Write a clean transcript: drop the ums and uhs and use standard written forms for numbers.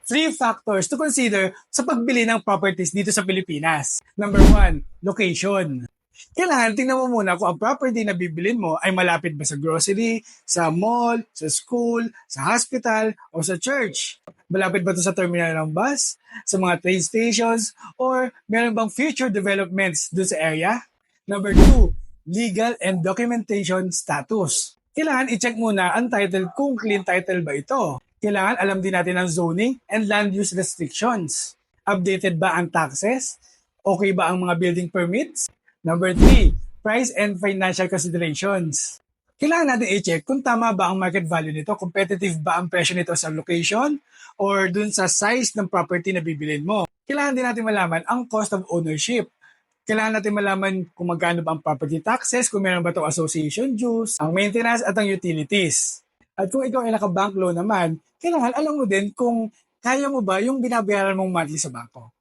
Three factors to consider sa pagbili ng properties dito sa Pilipinas. Number one, location. Kailangan tingnan mo muna kung ang property na bibilin mo ay malapit ba sa grocery, sa mall, sa school, sa hospital, o sa church. Malapit ba ito sa terminal ng bus, sa mga train stations, or meron bang future developments dun sa area? Number two, legal and documentation status. Kailangan i-check muna ang title kung clean title ba ito. Kailangan alam din natin ang zoning and land use restrictions. Updated ba ang taxes? Okay ba ang mga building permits? Number 3, price and financial considerations. Kailangan natin i-check kung tama ba ang market value nito, competitive ba ang presyo nito sa location or dun sa size ng property na bibilin mo. Kailangan din natin malaman ang cost of ownership. Kailangan natin malaman kung magkano ba ang property taxes, kung meron ba itong association dues, ang maintenance at ang utilities. At kung ikaw ay naka-bank loan naman, kailangan alam mo din kung kaya mo ba yung binabayaran mong monthly sa bangko.